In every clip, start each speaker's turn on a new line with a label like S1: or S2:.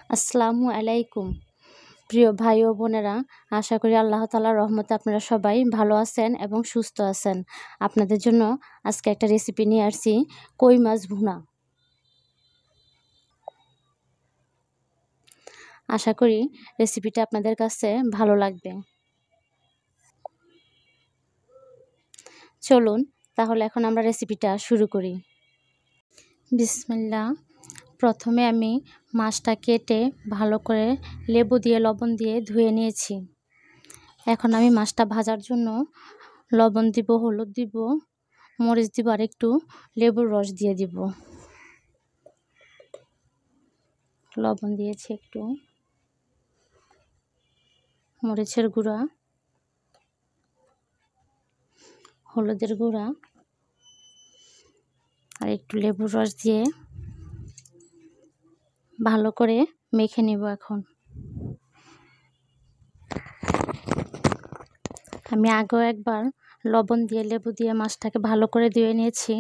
S1: আসসালামু আলাইকুম প্রিয় ভাই ও বোনেরা, আশা করি আল্লাহ তাআলার রহমতে আপনারা সবাই ভালো আছেন এবং সুস্থ আছেন। আপনাদের জন্য আজকে একটা রেসিপি নিয়ে আসছি, কই মাছ ভুনা। আশা করি রেসিপিটা আপনাদের কাছে ভালো লাগবে। চলুন তাহলে এখন আমরা রেসিপিটা শুরু করি। বিসমিল্লাহ। প্রথমে আমি মাছটা কেটে ভালো করে লেবু দিয়ে লবণ দিয়ে ধুয়ে নিয়েছি। এখন আমি মাছটা ভাজার জন্য লবণ দিব, হলুদ দিব, মরিচ দিব আর একটু লেবুর রস দিয়ে দিব। লবণ দিয়েছি, একটু মরিচের গুঁড়া, হলুদের গুঁড়া আর একটু লেবুর রস দিয়ে ভালো করে মেখে নিব। এখন আমি আগেও একবার লবণ দিয়ে লেবু দিয়ে মাছটাকে ভালো করে ধুয়ে নিয়েছি।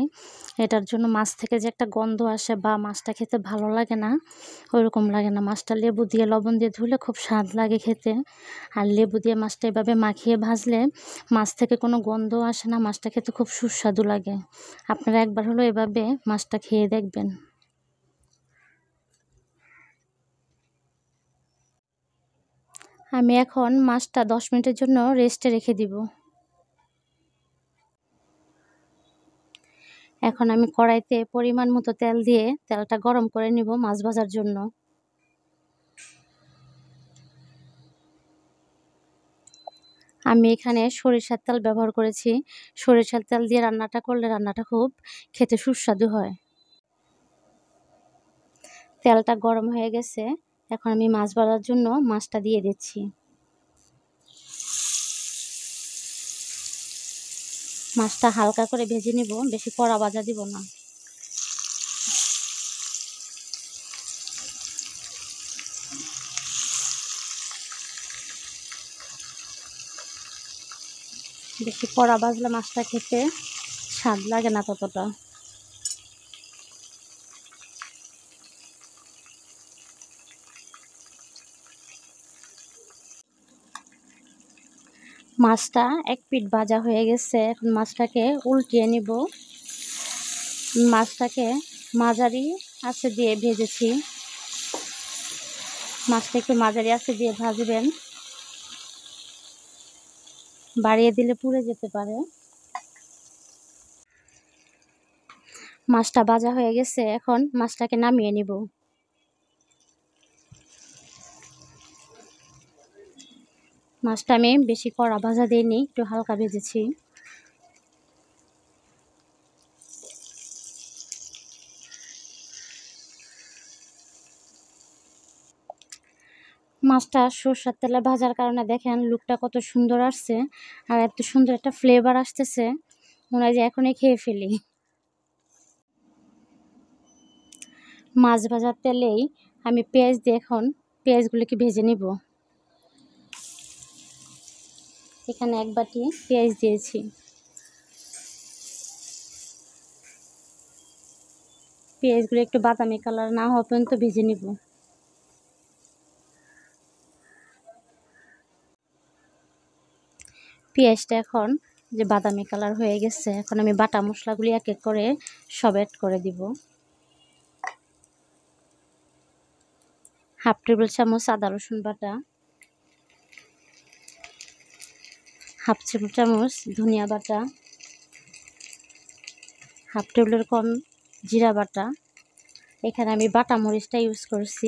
S1: এটার জন্য মাছ থেকে যে একটা গন্ধ আসে বা মাছটা খেতে ভালো লাগে না, ওইরকম লাগে না। মাছটা লেবু দিয়ে লবণ দিয়ে ধুলে খুব স্বাদ লাগে খেতে। আর লেবু দিয়ে মাছটা এভাবে মাখিয়ে ভাজলে মাছ থেকে কোনো গন্ধ আসে না, মাছটা খেতে খুব সুস্বাদু লাগে। আপনারা একবার হলো এভাবে মাছটা খেয়ে দেখবেন। আমি এখন মাছটা 10 মিনিটের জন্য রেস্টে রেখে দিব। এখন আমি কড়াইতে পরিমাণ মতো তেল দিয়ে তেলটা গরম করে নিব মাছ ভাজার জন্য। আমি এখানে সরিষার তেল ব্যবহার করেছি। সরিষার তেল দিয়ে রান্নাটা করলে রান্নাটা খুব খেতে সুস্বাদু হয়। তেলটা গরম হয়ে গেছে, এখন আমি মাছ ভাজার জন্য মাছটা দিয়ে দিচ্ছি। মাছটা হালকা করে ভেজে নিব, বেশি কড়া ভাজা দিব না। বেশি কড়া ভাজলে মাছটা খেতে স্বাদ লাগে না ততটা। মাছটা এক পিঠ ভাজা হয়ে গেছে, এখন মাছটাকে উল্টিয়ে নিব। মাছটাকে মাঝারি আঁচে দিয়ে ভেজেছি। মাছটা একটু মাঝারি আঁচে দিয়ে ভাজবেন, বাড়িয়ে দিলে পুড়ে যেতে পারে। মাছটা ভাজা হয়ে গেছে, এখন মাছটাকে নামিয়ে নিব। মাছটা আমি বেশি কড়া ভাজা দিইনি, একটু হালকা ভেজেছি। মাছটা সরষের তেলে ভাজার কারণে দেখেন লুকটা কত সুন্দর আসছে, আর এত সুন্দর একটা ফ্লেভার আসতেছে, মনে হয় যে এখনই খেয়ে ফেলি। মাছ ভাজার তেলেই আমি পেঁয়াজ দিয়ে এখন পেঁয়াজগুলোকে ভেজে নিব। এখানে এক বাটি পেঁয়াজ দিয়েছি। পেঁয়াজগুলো একটু বাদামি কালার না হওয়া পর্যন্ত ভেজে নিব। পেঁয়াজটা এখন যে বাদামি কালার হয়ে গেছে, এখন আমি বাটা মশলাগুলি এক এক করে সব অ্যাড করে দিব। হাফ টেবিল চামচ আদা রসুন বাটা, হাফ টেবিল চামচ ধনিয়া বাটা, হাফ টেবিলের কম জিরা বাটা। এখানে আমি বাটা মরিচটা ইউজ করছি।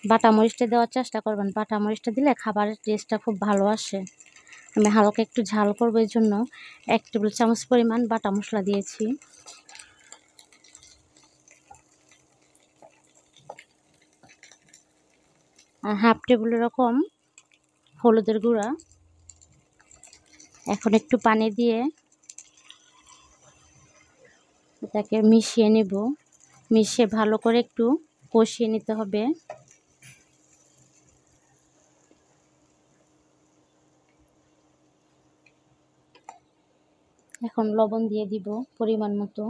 S1: বাটা মরিচটা দেওয়ার চেষ্টা করবেন, বাটা মরিচটা দিলে খাবারের টেস্টটা খুব ভালো আসে। আমি হালকা একটু ঝাল করবো, এর জন্য 1 টেবিল চামচ পরিমাণ বাটা মশলা দিয়েছি। আর হাফ টেবিল এরকম হলুদের গুঁড়া। এখন একটু পানি দিয়ে এটাকে মিশিয়ে নেব। মিশিয়ে ভালো করে একটু কষিয়ে নিতে হবে। এখন লবণ দিয়ে দিব পরিমাণ মতো।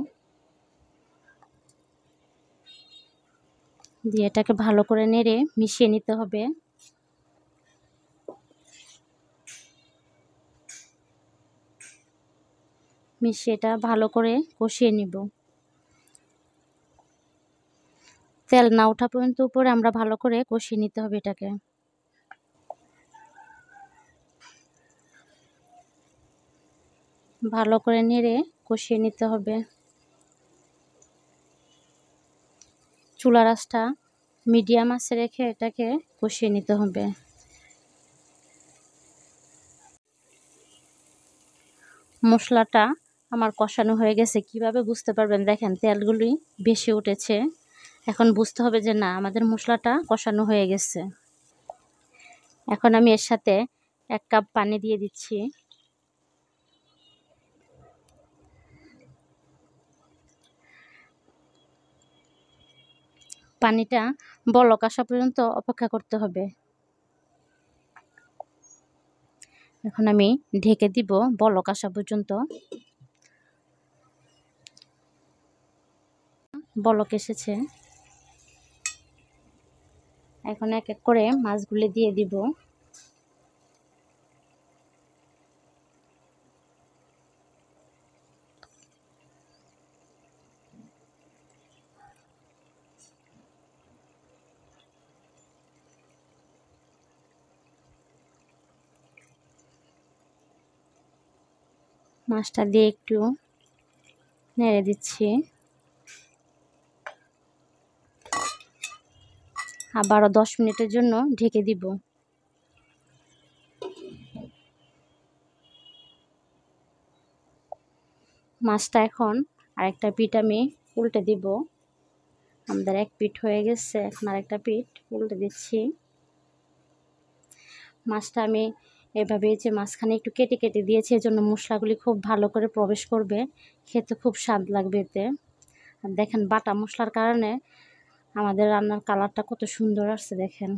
S1: দিয়ে এটাকে ভালো করে নেড়ে মিশিয়ে নিতে হবে। মিশিয়ে এটা ভালো করে কষিয়ে নিব। তেল না ওঠা পর্যন্ত উপরে আমরা ভালো করে কষিয়ে নিতে হবে এটাকে। ভালো করে নেড়ে কষিয়ে নিতে হবে। চুলার আঁচটা মিডিয়াম আঁচে রেখে এটাকে কষিয়ে নিতে হবে। মশলাটা আমার কষানো হয়ে গেছে। কিভাবে বুঝতে পারবেন? দেখেন তেলগুলি বেশি উঠেছে। এখন বুঝতে হবে যে না, আমাদের মশলাটা কষানো হয়ে গেছে। এখন আমি এর সাথে 1 কাপ পানি দিয়ে দিচ্ছি। পানিটা বলক আসা পর্যন্ত অপেক্ষা করতে হবে। এখন আমি ঢেকে দিব বলক আসা পর্যন্ত। বলক এসেছে। এখন এক এক করে মাছগুলি দিয়ে দিব। মাছটা দিয়ে একটু নেড়ে দিচ্ছি। আবারও 10 মিনিটের জন্য ঢেকে দিব। মাছটা এখন আরেকটা পিঠ আমি উল্টে দিব। আমাদের এক পিঠ হয়ে গেছে, এখন আরেকটা পিঠ উল্টে দিচ্ছি। মাছটা আমি এভাবে যে মাঝখানে একটু কেটে কেটে দিয়েছি, এজন্য মশলাগুলি খুব ভালো করে প্রবেশ করবে, খেতে খুব স্বাদ লাগবে এতে। আর দেখেন বাটা মশলার কারণে আমাদের রান্নার কালারটা কত সুন্দর আসছে দেখেন।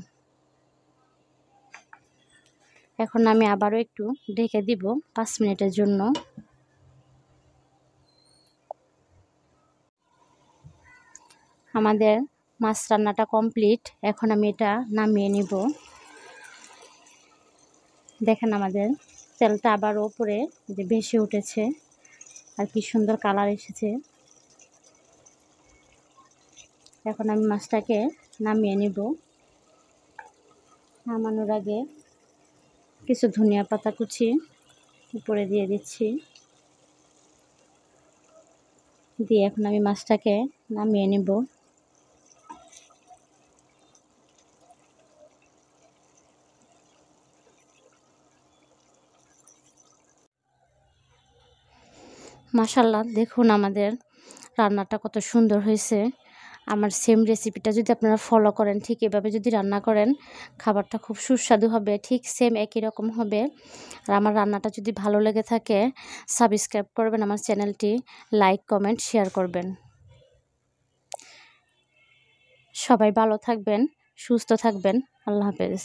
S1: এখন আমি আবারও একটু ঢেকে দিব 5 মিনিটের জন্য। আমাদের মাছ রান্নাটা কমপ্লিট। এখন আমি এটা নামিয়ে নিব। দেখেন আমাদের তেলটা আবারও উপরে যে ভেসে উঠেছে, আর কি সুন্দর কালার এসেছে। এখন আমি মাছটাকে নামিয়ে নিব। নামানোর আগে কিছু ধনিয়া পাতা কুচি উপরে দিয়ে দিচ্ছি। দিয়ে এখন আমি মাছটাকে নামিয়ে নিব। মাশাআল্লাহ, দেখুন আমাদের রান্নাটা কত সুন্দর হয়েছে। আমার সেম রেসিপিটা যদি আপনারা ফলো করেন, ঠিক এভাবে যদি রান্না করেন, খাবারটা খুব সুস্বাদু হবে, ঠিক সেম একই রকম হবে। আর আমার রান্নাটা যদি ভালো লেগে থাকে, সাবস্ক্রাইব করবেন আমার চ্যানেলটি, লাইক কমেন্ট শেয়ার করবেন। সবাই ভালো থাকবেন, সুস্থ থাকবেন। আল্লাহ হাফেজ।